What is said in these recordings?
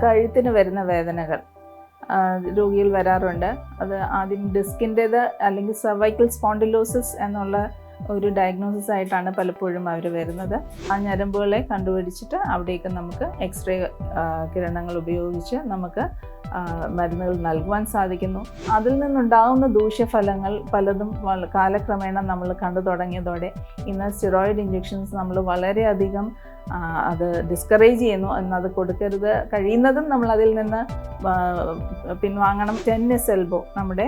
കഴുത്തിന് വരുന്ന വേദനകൾ രോഗിയിൽ വരാറുണ്ട്. അത് ആദ്യം ഡിസ്കിൻ്റേത് അല്ലെങ്കിൽ സർവൈക്കൽ സ്പോണ്ടിലോസിസ് എന്നുള്ള ഒരു ഡയഗ്നോസിസ് ആയിട്ടാണ് പലപ്പോഴും അവർ വരുന്നത്. ആ ഞരമ്പുകളെ കണ്ടുപിടിച്ചിട്ട് അവിടേക്ക് നമുക്ക് എക്സ്റേ കിരണങ്ങൾ ഉപയോഗിച്ച് നമുക്ക് മരുന്നുകൾ നൽകുവാൻ സാധിക്കുന്നു. അതിൽ നിന്നുണ്ടാകുന്ന ദൂഷ്യഫലങ്ങൾ പലതും കാലക്രമേണ നമ്മൾ കണ്ടു തുടങ്ങിയതോടെ ഇന്ന് സ്റ്റിറോയിഡ് ഇഞ്ചെക്ഷൻസ് നമ്മൾ വളരെയധികം അത് ഡിസ്കറേജ് ചെയ്യുന്നു. എന്നത് കൊടുക്കരുത്, കഴിയുന്നതും നമ്മൾ അതിൽ നിന്ന് പിൻവാങ്ങണം. ടെന്നീസ് എൽബോ നമ്മുടെ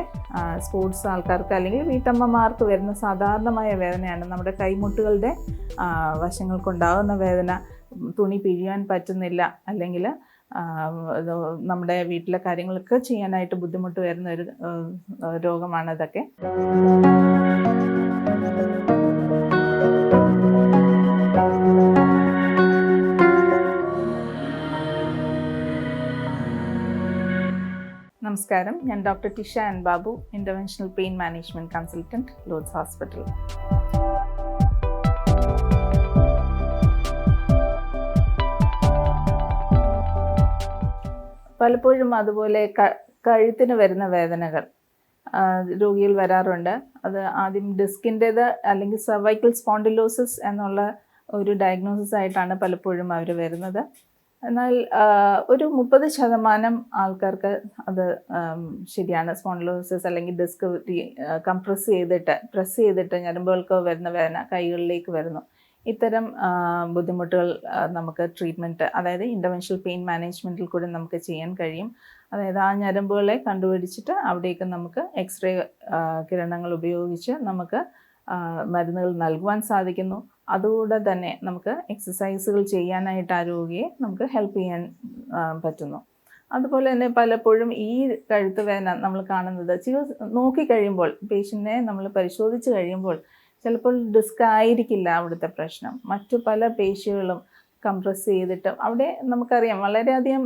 സ്പോർട്സ് ആൾക്കാർക്ക് അല്ലെങ്കിൽ വീട്ടമ്മമാർക്ക് വരുന്ന സാധാരണമായ വേദനയാണ്. നമ്മുടെ കൈമുട്ടുകളുടെ വശങ്ങൾക്കുണ്ടാകുന്ന വേദന, തുണി പിഴിയാൻ പറ്റുന്നില്ല, അല്ലെങ്കിൽ നമ്മുടെ വീട്ടിലെ കാര്യങ്ങളൊക്കെ ചെയ്യാനായിട്ട് ബുദ്ധിമുട്ട് വരുന്ന ഒരു രോഗമാണ് ഇതൊക്കെ. നമസ്കാരം, ഞാൻ doctor Tisha N Babu, interventional pain management consultant, Lords Hospital. പലപ്പോഴും അതുപോലെ കഴുത്തിന് വരുന്ന വേദനകൾ രോഗിയിൽ വരാറുണ്ട്. അത് ആദ്യം ഡിസ്കിൻ്റേത് അല്ലെങ്കിൽ സർവൈക്കൽ സ്പോണ്ടിലോസിസ് എന്നുള്ള ഒരു ഡയഗ്നോസിസ് ആയിട്ടാണ് പലപ്പോഴും അവർ വരുന്നത്. എന്നാൽ ഒരു 30% ആൾക്കാർക്ക് അത് ശരിയാണ്. സ്പോണ്ടിലോസിസ് അല്ലെങ്കിൽ ഡിസ്ക് പ്രസ് ചെയ്തിട്ട് ഞരമ്പുകൾക്ക് വരുന്ന വേദന കൈകളിലേക്ക് വരുന്നു. ഇത്തരം ബുദ്ധിമുട്ടുകൾ നമുക്ക് ട്രീറ്റ്മെൻറ്റ്, അതായത് ഇൻ്റർവെൻഷണൽ പെയിൻ മാനേജ്മെൻറ്റിൽ കൂടി നമുക്ക് ചെയ്യാൻ കഴിയും. അതായത് ആ ഞരമ്പുകളെ കണ്ടുപിടിച്ചിട്ട് അവിടേക്ക് നമുക്ക് എക്സ്റേ കിരണങ്ങൾ ഉപയോഗിച്ച് നമുക്ക് മരുന്നുകൾ നൽകുവാൻ സാധിക്കുന്നു. അതുകൂടെ തന്നെ നമുക്ക് എക്സസൈസുകൾ ചെയ്യാനായിട്ട് ആ രോഗിയെ നമുക്ക് ഹെൽപ്പ് ചെയ്യാൻ പറ്റുന്നു. അതുപോലെ തന്നെ പലപ്പോഴും ഈ കഴുത്ത് വേദന നമ്മൾ കാണുന്നത് നോക്കിക്കഴിയുമ്പോൾ, പേഷ്യൻറ്റിനെ നമ്മൾ പരിശോധിച്ച് കഴിയുമ്പോൾ ചിലപ്പോൾ ഡിസ്ക് ആയിരിക്കില്ല അവിടുത്തെ പ്രശ്നം. മറ്റു പല പേശികളും കംപ്രസ് ചെയ്തിട്ട് അവിടെ നമുക്കറിയാം വളരെയധികം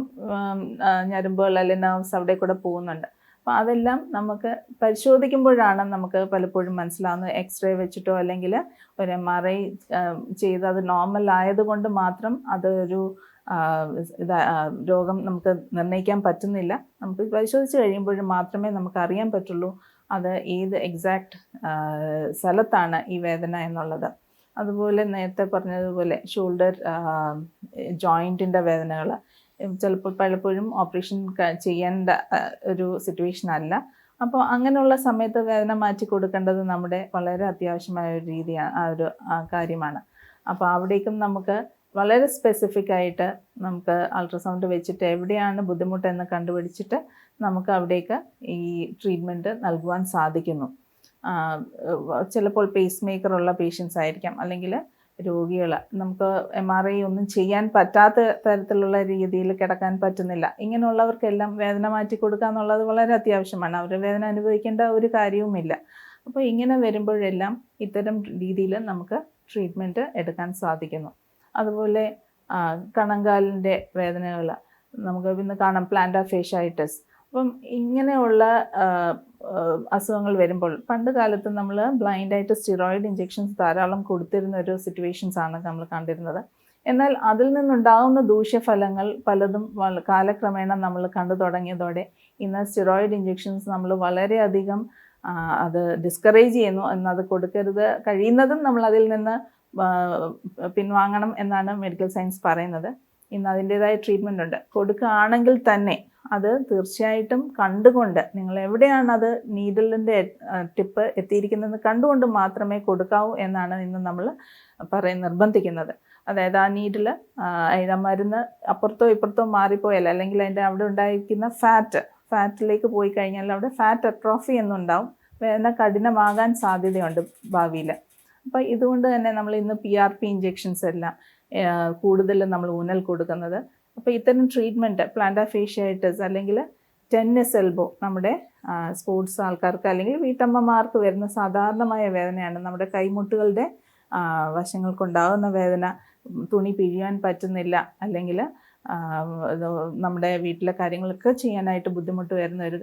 ഞരമ്പുകൾ അല്ലെങ്കിൽ നെർവ്സ് അവിടെ കൂടെ പോകുന്നുണ്ട്. അപ്പോൾ അതെല്ലാം നമുക്ക് പരിശോധിക്കുമ്പോഴാണ് നമുക്ക് പലപ്പോഴും മനസ്സിലാവുന്നത്. എക്സ്റേ വെച്ചിട്ടോ അല്ലെങ്കിൽ ഒരു MRI ചെയ്ത് അത് നോർമൽ ആയതുകൊണ്ട് മാത്രം അതൊരു രോഗം നമുക്ക് നിർണ്ണയിക്കാൻ പറ്റുന്നില്ല. നമുക്ക് പരിശോധിച്ച് കഴിയുമ്പോൾ മാത്രമേ നമുക്ക് അറിയാൻ പറ്റുള്ളൂ അത് ഏത് എക്സാക്റ്റ് സ്ഥലത്താണ് ഈ വേദന എന്നുള്ളത്. അതുപോലെ നേരത്തെ പറഞ്ഞതുപോലെ ഷോൾഡർ ജോയിൻറ്റിൻ്റെ വേദനകൾ ചിലപ്പോൾ പലപ്പോഴും ഓപ്പറേഷൻ ചെയ്യേണ്ട ഒരു സിറ്റുവേഷൻ അല്ല. അപ്പോൾ അങ്ങനെയുള്ള സമയത്ത് വേദന മാറ്റി കൊടുക്കേണ്ടത് നമ്മുടെ വളരെ അത്യാവശ്യമായ ഒരു രീതിയാണ്, കാര്യമാണ്. അപ്പോൾ അവിടേക്കും നമുക്ക് വളരെ സ്പെസിഫിക് ആയിട്ട് നമുക്ക് അൾട്രാസൗണ്ട് വെച്ചിട്ട് എവിടെയാണ് ബുദ്ധിമുട്ടെന്ന് കണ്ടുപിടിച്ചിട്ട് നമുക്ക് അവിടേക്ക് ഈ ട്രീറ്റ്മെൻറ്റ് നൽകുവാൻ സാധിക്കുന്നു. ചിലപ്പോൾ പേസ് മേക്കറുള്ള പേഷ്യൻസ് ആയിരിക്കാം, അല്ലെങ്കിൽ രോഗികൾ നമുക്ക് MRI ഒന്നും ചെയ്യാൻ പറ്റാത്ത തരത്തിലുള്ള രീതിയിൽ കിടക്കാൻ പറ്റുന്നില്ല. ഇങ്ങനെയുള്ളവർക്കെല്ലാം വേദന മാറ്റി കൊടുക്കുക എന്നുള്ളത് വളരെ അത്യാവശ്യമാണ്. അവർ വേദന അനുഭവിക്കേണ്ട ഒരു കാര്യവുമില്ല. അപ്പോൾ ഇങ്ങനെ വരുമ്പോഴെല്ലാം ഇത്തരം രീതിയിൽ നമുക്ക് ട്രീറ്റ്മെൻറ്റ് എടുക്കാൻ സാധിക്കുന്നു. അതുപോലെ കണങ്കാലിൻ്റെ വേദനകൾ നമുക്ക് ഇന്ന് കാണാം, പ്ലാന്റാർ ഫേഷ്യായിറ്റിസ്. അപ്പം ഇങ്ങനെയുള്ള അസുഖങ്ങൾ വരുമ്പോൾ പണ്ട് കാലത്ത് നമ്മൾ ബ്ലൈൻഡായിട്ട് സ്റ്റിറോയിഡ് ഇഞ്ചെക്ഷൻസ് ധാരാളം കൊടുത്തിരുന്ന ഒരു സിറ്റുവേഷൻസാണ് നമ്മൾ കണ്ടിരുന്നത്. എന്നാൽ അതിൽ നിന്നുണ്ടാകുന്ന ദൂഷ്യഫലങ്ങൾ പലതും കാലക്രമേണ നമ്മൾ കണ്ടു തുടങ്ങിയതോടെ ഇന്ന് സ്റ്റിറോയിഡ് ഇഞ്ചെക്ഷൻസ് നമ്മൾ വളരെയധികം അത് ഡിസ്കറേജ് ചെയ്യുന്നു. എന്നത് കൊടുക്കരുത്, കഴിയുന്നതും നമ്മൾ അതിൽ നിന്ന് പിൻവാങ്ങണം എന്നാണ് മെഡിക്കൽ സയൻസ് പറയുന്നത്. ഇന്ന് അതിൻ്റേതായ ട്രീറ്റ്മെൻ്റ് ഉണ്ട്. കൊടുക്കുകയാണെങ്കിൽ തന്നെ അത് തീർച്ചയായിട്ടും കണ്ടുകൊണ്ട്, നിങ്ങൾ എവിടെയാണ് അത് നീഡിലിൻ്റെ ടിപ്പ് എത്തിയിരിക്കുന്നതെന്ന് കണ്ടുകൊണ്ട് മാത്രമേ കൊടുക്കാവൂ എന്നാണ് ഇന്ന് നമ്മൾ നിർബന്ധിക്കുന്നത്. അതായത് ആ നീഡിൽ അതിൻ്റെ മരുന്ന് അപ്പുറത്തോ ഇപ്പുറത്തോ മാറിപ്പോയാൽ, അല്ലെങ്കിൽ അതിൻ്റെ അവിടെ ഉണ്ടായിരിക്കുന്ന ഫാറ്റിലേക്ക് പോയി കഴിഞ്ഞാൽ അവിടെ ഫാറ്റ് അട്രോഫി എന്നുണ്ടാവും. വേദന കഠിനമാകാൻ സാധ്യതയുണ്ട് ഭാവിയിൽ. അപ്പോൾ ഇതുകൊണ്ട് തന്നെ നമ്മൾ ഇന്ന് PRP ഇഞ്ചെക്ഷൻസ് എല്ലാം കൂടുതൽ നമ്മൾ ഊന്നൽ കൊടുക്കുന്നത്. അപ്പോൾ ഇത്തരം ട്രീറ്റ്മെൻറ്റ്, പ്ലാന്റാർ ഫേഷ്യായിറ്റിസ് അല്ലെങ്കിൽ ടെന്നീസ് എൽബോ നമ്മുടെ സ്പോർട്സ് ആൾക്കാർക്ക് അല്ലെങ്കിൽ വീട്ടമ്മമാർക്ക് വരുന്ന സാധാരണമായ വേദനയാണ്. നമ്മുടെ കൈമുട്ടുകളുടെ വശങ്ങൾക്കുണ്ടാകുന്ന വേദന, തുണി പിഴിയാൻ പറ്റുന്നില്ല, അല്ലെങ്കിൽ നമ്മുടെ വീട്ടിലെ കാര്യങ്ങളൊക്കെ ചെയ്യാനായിട്ട് ബുദ്ധിമുട്ട് വരുന്ന ഒരു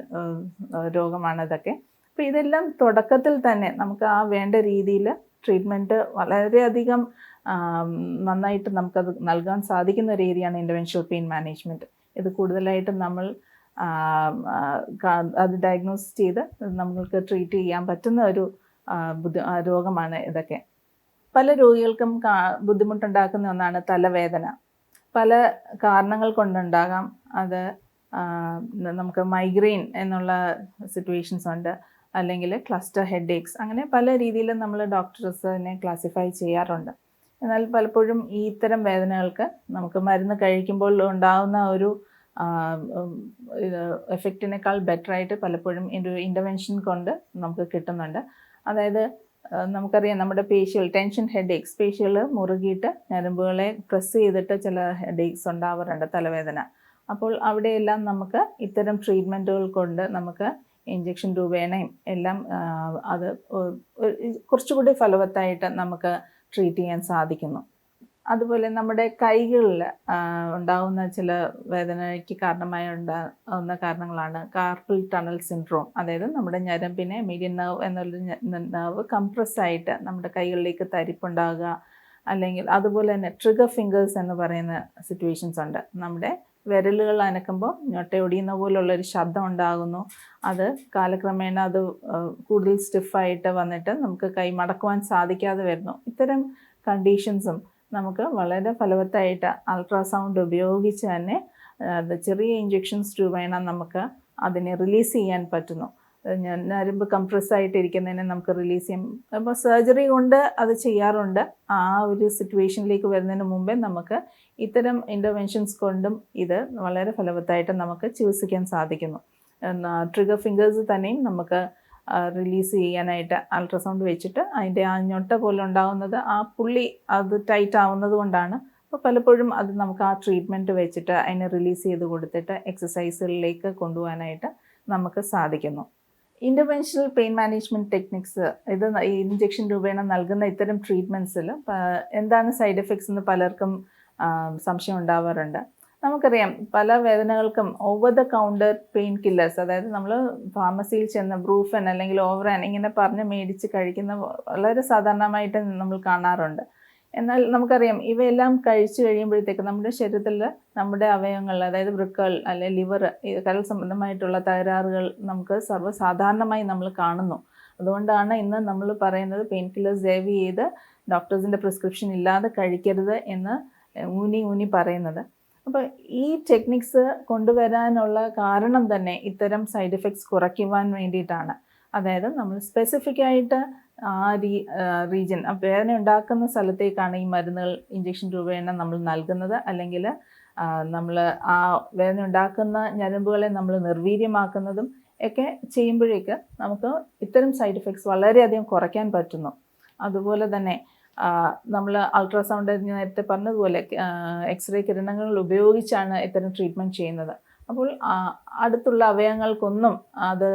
രോഗമാണ് ഇതൊക്കെ. അപ്പോൾ ഇതെല്ലാം തുടക്കത്തിൽ തന്നെ നമുക്ക് ആ വേണ്ട രീതിയിൽ ട്രീറ്റ്മെൻറ്റ് വളരെയധികം നന്നായിട്ട് നമുക്കത് നൽകാൻ സാധിക്കുന്ന ഒരു ഏരിയയാണ് ഇൻ്റർവെൻഷണൽ പെയിൻ മാനേജ്മെൻറ്റ്. ഇത് കൂടുതലായിട്ടും നമ്മൾ അത് ഡയഗ്നോസ് ചെയ്ത് നമ്മൾക്ക് ട്രീറ്റ് ചെയ്യാൻ പറ്റുന്ന ഒരു രോഗമാണ് ഇതൊക്കെ. പല രോഗികൾക്കും ബുദ്ധിമുട്ടുണ്ടാക്കുന്ന ഒന്നാണ് തലവേദന. പല കാരണങ്ങൾ കൊണ്ടുണ്ടാകാം. അത് നമുക്ക് മൈഗ്രെയിൻ എന്നുള്ള സിറ്റുവേഷൻസ് ഉണ്ട്, അല്ലെങ്കിൽ ക്ലസ്റ്റർ ഹെഡേക്സ്, അങ്ങനെ പല രീതിയിലും നമ്മൾ ഡോക്ടേഴ്സിനെ ക്ലാസിഫൈ ചെയ്യാറുണ്ട്. എന്നാൽ പലപ്പോഴും ഈ ഇത്തരം വേദനകൾക്ക് നമുക്ക് മരുന്ന് കഴിക്കുമ്പോൾ ഉണ്ടാകുന്ന ഒരു എഫക്റ്റിനേക്കാൾ ബെറ്ററായിട്ട് പലപ്പോഴും ഇൻ്റർവെൻഷൻ കൊണ്ട് നമുക്ക് കിട്ടുന്നുണ്ട്. അതായത് നമുക്കറിയാം നമ്മുടെ പേശികൾ, ടെൻഷൻ ഹെഡേക്സ്, പേശികൾ മുറുകിയിട്ട് ഞരമ്പുകളെ പ്രസ് ചെയ്തിട്ട് ചില ഹെഡേക്സ് ഉണ്ടാവാറുണ്ട്, തലവേദന. അപ്പോൾ അവിടെയെല്ലാം നമുക്ക് ഇത്തരം ട്രീറ്റ്മെൻറ്റുകൾ കൊണ്ട് നമുക്ക് ഇഞ്ചക്ഷൻ രൂപേണയും എല്ലാം അത് കുറച്ചുകൂടി ഫലവത്തായിട്ട് നമുക്ക് ട്രീറ്റ് ചെയ്യാൻ സാധിക്കുന്നു. അതുപോലെ നമ്മുടെ കൈകളിൽ ഉണ്ടാകുന്ന ചില വേദനയ്ക്ക് ഉണ്ടാകുന്ന കാരണങ്ങളാണ് കാർപ്പൽ ടണൽ സിൻഡ്രോം. അതായത് നമ്മുടെ ഞരമ്പിനെ, മീഡിയൻ നെർവ് എന്നുള്ള നെർവ് കംപ്രസ്സായിട്ട് നമ്മുടെ കൈകളിലേക്ക് തരിപ്പുണ്ടാകുക, അല്ലെങ്കിൽ അതുപോലെ തന്നെ ട്രിഗർ ഫിംഗേഴ്സ് എന്ന് പറയുന്ന സിറ്റുവേഷൻസ് ഉണ്ട്. നമ്മുടെ വിരലുകൾ അനക്കുമ്പോൾ ഞൊട്ടയൊടിയുന്ന പോലുള്ളൊരു ശബ്ദം ഉണ്ടാകുന്നു. അത് കാലക്രമേണ അത് കൂടുതൽ സ്റ്റിഫായിട്ട് വന്നിട്ട് നമുക്ക് കൈ മടക്കുവാൻ സാധിക്കാതെ വരുന്നു. ഇത്തരം കണ്ടീഷൻസും നമുക്ക് വളരെ ഫലവത്തായിട്ട് അൾട്രാസൗണ്ട് ഉപയോഗിച്ച് തന്നെ ചെറിയ ഇഞ്ചെക്ഷൻസ് രൂപേണ നമുക്ക് അതിനെ റിലീസ് ചെയ്യാൻ പറ്റുന്നു. ഞരമ്പ് കംപ്രസ്സായിട്ടിരിക്കുന്നതിനെ നമുക്ക് റിലീസ് ചെയ്യാം. അപ്പോൾ സർജറി കൊണ്ട് അത് ചെയ്യാറുണ്ട്. ആ ഒരു സിറ്റുവേഷനിലേക്ക് വരുന്നതിന് മുമ്പേ നമുക്ക് ഇത്തരം ഇൻ്റർവെൻഷൻസ് കൊണ്ടും ഇത് വളരെ ഫലവത്തായിട്ട് നമുക്ക് ചികിത്സിക്കാൻ സാധിക്കുന്നു. ട്രിഗർ ഫിംഗേഴ്സ് തന്നെയും നമുക്ക് റിലീസ് ചെയ്യാനായിട്ട് അൾട്രാസൗണ്ട് വെച്ചിട്ട് അതിൻ്റെ ആ ഞൊട്ട പോലെ ഉണ്ടാകുന്നത് ആ പുള്ളി അത് ടൈറ്റ് ആവുന്നത് കൊണ്ടാണ്. അപ്പോൾ പലപ്പോഴും അത് നമുക്ക് ആ ട്രീറ്റ്മെൻറ്റ് വെച്ചിട്ട് അതിനെ റിലീസ് ചെയ്ത് കൊടുത്തിട്ട് എക്സസൈസുകളിലേക്ക് കൊണ്ടുപോകാനായിട്ട് നമുക്ക് സാധിക്കുന്നു. ഇൻ്റർവെൻഷണൽ പെയിൻ മാനേജ്മെൻറ്റ് ടെക്നിക്സ്, ഇത് ഇഞ്ചക്ഷൻ രൂപേണ നൽകുന്ന ഇത്തരം ട്രീറ്റ്മെൻറ്റ്സിൽ എന്താണ് സൈഡ് എഫക്ട്സ് എന്ന് പലർക്കും സംശയം ഉണ്ടാവാറുണ്ട്. നമുക്കറിയാം പല വേദനകൾക്കും over the counter painkillers, അതായത് നമ്മൾ ഫാർമസിയിൽ ചെന്ന് ബ്രൂഫൻ അല്ലെങ്കിൽ ഓവറാൻ ഇങ്ങനെ പറഞ്ഞ് മേടിച്ച് കഴിക്കുന്ന വളരെ സാധാരണമായിട്ട് നമ്മൾ കാണാറുണ്ട്. എന്നാൽ നമുക്കറിയാം ഇവയെല്ലാം കഴിച്ചു കഴിയുമ്പോഴത്തേക്ക് നമ്മുടെ ശരീരത്തിൽ നമ്മുടെ അവയവങ്ങൾ, അതായത് വൃക്കകൾ അല്ലെങ്കിൽ ലിവർ, കരൾ സംബന്ധമായിട്ടുള്ള തകരാറുകൾ നമുക്ക് സർവ്വസാധാരണമായി നമ്മൾ കാണുന്നു. അതുകൊണ്ടാണ് ഇന്ന് നമ്മൾ പറയുന്നത് പെയിൻ കില്ലേഴ്സ് ദയവ് ചെയ്ത് ഡോക്ടേഴ്സിൻ്റെ പ്രിസ്ക്രിപ്ഷൻ ഇല്ലാതെ കഴിക്കരുത് എന്ന് ഊന്നി പറയുന്നത്. അപ്പോൾ ഈ ടെക്നിക്സ് കൊണ്ടുവരാനുള്ള കാരണം തന്നെ ഇത്തരം സൈഡ് എഫക്ട്സ് കുറയ്ക്കുവാൻ വേണ്ടിയിട്ടാണ്. അതായത് നമ്മൾ സ്പെസിഫിക് ആയിട്ട് ആ റീജിയൻ, വേദന ഉണ്ടാക്കുന്ന സ്ഥലത്തേക്കാണ് ഈ മരുന്നുകൾ ഇഞ്ചക്ഷൻ രൂപേണ നമ്മൾ നൽകുന്നത്. അല്ലെങ്കിൽ നമ്മൾ ആ വേദന ഉണ്ടാക്കുന്ന ഞരമ്പുകളെ നമ്മൾ നിർവീര്യമാക്കുന്നതും ഒക്കെ ചെയ്യുമ്പോഴേക്ക് നമുക്ക് ഇത്തരം സൈഡ് എഫക്ട്സ് വളരെയധികം കുറയ്ക്കാൻ പറ്റുന്നു. അതുപോലെ തന്നെ നമ്മൾ അൾട്രാസൗണ്ട് നേരത്തെ പറഞ്ഞതുപോലെ എക്സ്റേ കിരണങ്ങൾ ഉപയോഗിച്ചാണ് ഇത്തരം ട്രീറ്റ്മെൻറ്റ് ചെയ്യുന്നത്. അപ്പോൾ അടുത്തുള്ള അവയവങ്ങൾക്കൊന്നും അത്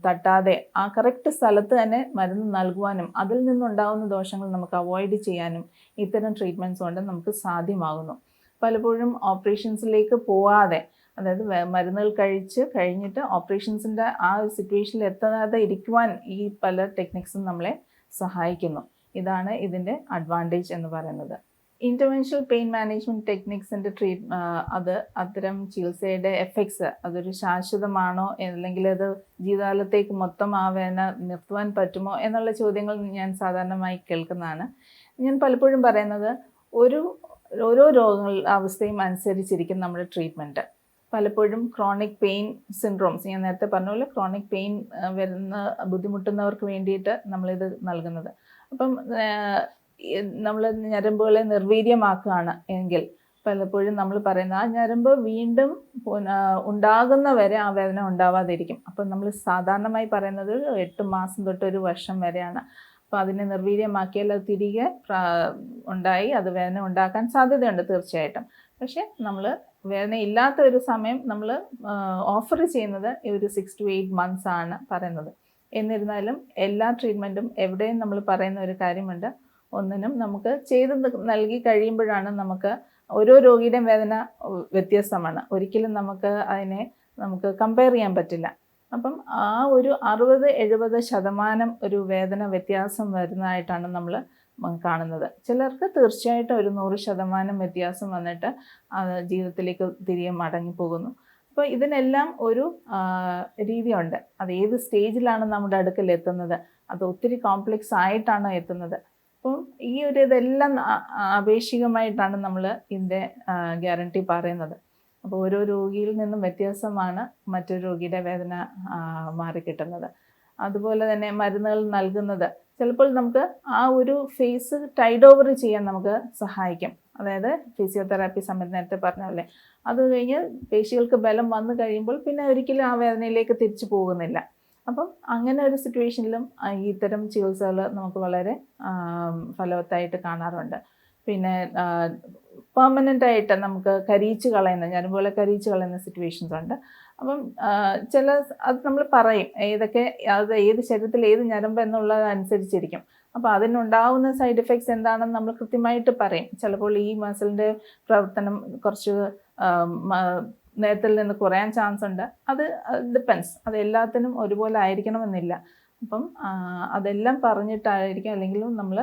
തട്ടാതെ ആ കറക്റ്റ് സ്ഥലത്ത് തന്നെ മരുന്ന് നൽകുവാനും അതിൽ നിന്നുണ്ടാകുന്ന ദോഷങ്ങൾ നമുക്ക് അവോയ്ഡ് ചെയ്യാനും ഇത്തരം ട്രീറ്റ്മെൻറ്റ്സ് കൊണ്ട് നമുക്ക് സാധ്യമാകുന്നു. പലപ്പോഴും ഓപ്പറേഷൻസിലേക്ക് പോവാതെ, അതായത് മരുന്നുകൾ കഴിഞ്ഞിട്ട് ഓപ്പറേഷൻസിൻ്റെ ആ ഒരു സിറ്റുവേഷനിൽ എത്താതെ ഇരിക്കുവാൻ ഈ പല ടെക്നിക്സും നമ്മളെ സഹായിക്കുന്നു. ഇതാണ് ഇതിൻ്റെ അഡ്വാൻറ്റേജ് എന്ന് പറയുന്നത്. ഇൻ്റർവെൻഷണൽ പെയിൻ മാനേജ്മെൻറ്റ് ടെക്നിക്സിൻ്റെ അത് അത്തരം ചികിത്സയുടെ എഫക്ട്സ് അതൊരു ശാശ്വതമാണോ, അല്ലെങ്കിൽ അത് ജീവിതകാലത്തേക്ക് മൊത്തം ആ വേദന നിർത്തുവാൻ പറ്റുമോ എന്നുള്ള ചോദ്യങ്ങൾ ഞാൻ സാധാരണമായി കേൾക്കുന്നതാണ്. ഞാൻ പലപ്പോഴും പറയുന്നത് ഓരോ അവസ്ഥയും അനുസരിച്ചിരിക്കും നമ്മുടെ ട്രീറ്റ്മെൻറ്റ്. പലപ്പോഴും ക്രോണിക് പെയിൻ സിൻഡ്രോംസ്, ഞാൻ നേരത്തെ പറഞ്ഞ പോലെ ക്രോണിക് പെയിൻ ബുദ്ധിമുട്ടുന്നവർക്ക് വേണ്ടിയിട്ട് നമ്മളിത് നൽകുന്നത്. അപ്പം നമ്മൾ ഞരമ്പുകളെ നിർവീര്യമാക്കുകയാണ് എങ്കിൽ പലപ്പോഴും നമ്മൾ പറയുന്ന ആ ഞരമ്പ് വീണ്ടും ഉണ്ടാകുന്നവരെ ആ വേദന ഉണ്ടാവാതിരിക്കും. അപ്പം നമ്മൾ സാധാരണമായി പറയുന്നത് 8 മാസം തൊട്ട് 1 വർഷം വരെയാണ്. അപ്പോൾ അതിനെ നിർവീര്യമാക്കിയാൽ അത് തിരികെ അത് വേദന ഉണ്ടാക്കാൻ സാധ്യതയുണ്ട് തീർച്ചയായിട്ടും. പക്ഷേ നമ്മൾ വേദന ഇല്ലാത്ത ഒരു സമയം നമ്മൾ ഓഫർ ചെയ്യുന്നത് ഒരു 6 to 8 months ആണ് പറയുന്നത്. എന്നിരുന്നാലും എല്ലാ ട്രീറ്റ്മെൻറ്റും എവിടെയും നമ്മൾ പറയുന്ന ഒരു കാര്യമുണ്ട്, ഒന്നിനും നമുക്ക് ചെയ്ത് നൽകി കഴിയുമ്പോഴാണ് നമുക്ക് ഓരോ രോഗിയുടെയും വേദന വ്യത്യസ്തമാണ്. ഒരിക്കലും നമുക്ക് കമ്പയർ ചെയ്യാൻ പറ്റില്ല. അപ്പം ആ ഒരു 60-70% ഒരു വേദന വ്യത്യാസം വരുന്നതായിട്ടാണ് നമ്മൾ കാണുന്നത്. ചിലർക്ക് തീർച്ചയായിട്ടും ഒരു 100% വ്യത്യാസം വന്നിട്ട് ജീവിതത്തിലേക്ക് തിരികെ മടങ്ങിപ്പോകുന്നു. അപ്പോൾ ഇതിനെല്ലാം ഒരു രീതിയുണ്ട്. അത് ഏത് സ്റ്റേജിലാണ് നമ്മുടെ അടുക്കൽ എത്തുന്നത്, അത് ഒത്തിരി കോംപ്ലക്സ് ആയിട്ടാണോ എത്തുന്നത്. അപ്പം ഈ ഒരു ഇതെല്ലാം ആപേക്ഷികമായിട്ടാണ് നമ്മൾ ഇതിൻ്റെ ഗ്യാരണ്ടി പറയുന്നത്. അപ്പോൾ ഓരോ രോഗിയിൽ നിന്നും വ്യത്യാസമാണ് മറ്റൊരു രോഗിയുടെ വേദന മാറിക്കിട്ടുന്നത്. അതുപോലെ തന്നെ മരുന്നുകൾ നൽകുന്നത് ചിലപ്പോൾ നമുക്ക് ആ ഒരു ഫേസ് ടൈഡ് ഓവർ ചെയ്യാൻ നമുക്ക് സഹായിക്കും. അതായത് ഫിസിയോതെറാപ്പി സമയത്ത് നേരത്തെ പറഞ്ഞ പോലെ അത് കഴിഞ്ഞ് പേശികൾക്ക് ബലം വന്നു കഴിയുമ്പോൾ പിന്നെ ഒരിക്കലും ആ വേദനയിലേക്ക് തിരിച്ചു പോകുന്നില്ല. അപ്പം അങ്ങനെ ഒരു സിറ്റുവേഷനിലും ഇത്തരം ചികിത്സകൾ നമുക്ക് വളരെ ഫലവത്തായിട്ട് കാണാറുണ്ട്. പിന്നെ പെർമനൻ്റ് ആയിട്ട് നമുക്ക് കരിയിച്ച് കളയുന്ന ഞരമ്പുകളെ കരിയിച്ച് കളയുന്ന സിറ്റുവേഷൻസ് ഉണ്ട്. അപ്പം അത് നമ്മൾ പറയും അത് ഏത് ശരീരത്തിൽ ഏത് ഞരമ്പ് എന്നുള്ളതനുസരിച്ചിരിക്കും. അപ്പോൾ അതിനുണ്ടാവുന്ന സൈഡ് എഫക്ട്സ് എന്താണെന്ന് നമ്മൾ കൃത്യമായിട്ട് പറയും. ചിലപ്പോൾ ഈ മസിലിൻ്റെ പ്രവർത്തനം കുറച്ച് നേരത്തിൽ നിന്ന് കുറയാൻ ചാൻസ് ഉണ്ട്. അത് ഡിപ്പെൻസ്. അത് എല്ലാത്തിനും ഒരുപോലെ ആയിരിക്കണമെന്നില്ല. അപ്പം അതെല്ലാം പറഞ്ഞിട്ടായിരിക്കും, അല്ലെങ്കിൽ നമ്മൾ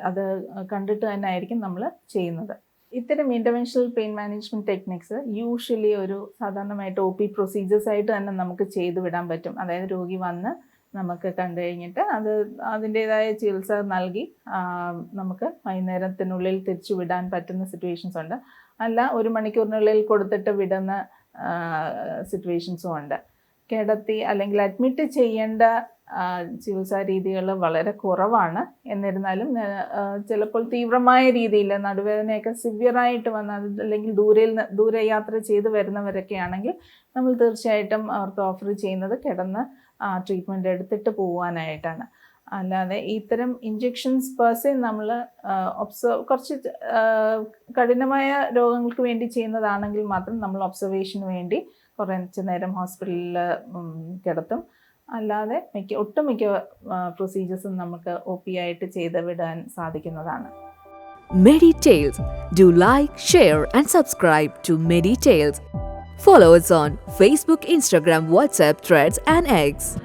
അത് കണ്ടിട്ട് തന്നെ ആയിരിക്കും നമ്മൾ ചെയ്യുന്നത്. ഇത്തരം interventional pain management techniques usually ഒരു സാധാരണമായിട്ട് OP പ്രൊസീജിയേഴ്സ് ആയിട്ട് തന്നെ നമുക്ക് ചെയ്തു വിടാൻ പറ്റും. അതായത് രോഗി വന്ന് നമുക്ക് കണ്ടു കഴിഞ്ഞിട്ട് അതിൻ്റേതായ ചികിത്സ നൽകി നമുക്ക് വൈകുന്നേരത്തിനുള്ളിൽ തിരിച്ചു വിടാൻ പറ്റുന്ന സിറ്റുവേഷൻസ് ഉണ്ട്. അല്ല 1 മണിക്കൂറിനുള്ളിൽ കൊടുത്തിട്ട് വിടുന്ന സിറ്റുവേഷൻസും ഉണ്ട്. കിടത്തി അല്ലെങ്കിൽ അഡ്മിറ്റ് ചെയ്യേണ്ട ചികിത്സാ രീതികൾ വളരെ കുറവാണ്. എന്നിരുന്നാലും ചിലപ്പോൾ തീവ്രമായ രീതിയിൽ നടുവേദനയൊക്കെ സിവിയറായിട്ട് വന്ന അല്ലെങ്കിൽ ദൂരെ യാത്ര ചെയ്ത് വരുന്നവരൊക്കെ ആണെങ്കിൽ നമ്മൾ തീർച്ചയായിട്ടും അവർക്ക് ഓഫർ ചെയ്യുന്നത് കിടന്ന് ട്രീറ്റ്മെൻറ്റ് എടുത്തിട്ട് പോകാനായിട്ടാണ്. അല്ലാതെ ഇത്തരം ഇഞ്ചെക്ഷൻസ് പേഴ്സെ നമ്മൾ കുറച്ച് കഠിനമായ രോഗങ്ങൾക്ക് വേണ്ടി ചെയ്യുന്നതാണെങ്കിൽ മാത്രം നമ്മൾ ഒബ്സർവേഷന് വേണ്ടി കുറച്ച് നേരം ഹോസ്പിറ്റലിൽ കിടത്തും. അല്ലാതെ ഒട്ടുമിക്ക പ്രൊസീജിയേഴ്സും നമുക്ക് OP ആയിട്ട് ചെയ്ത് വിടാൻ സാധിക്കുന്നതാണ്. Meditales. Do like, share and subscribe to Meditales. Follow us on Facebook, Instagram, WhatsApp, Threads and X.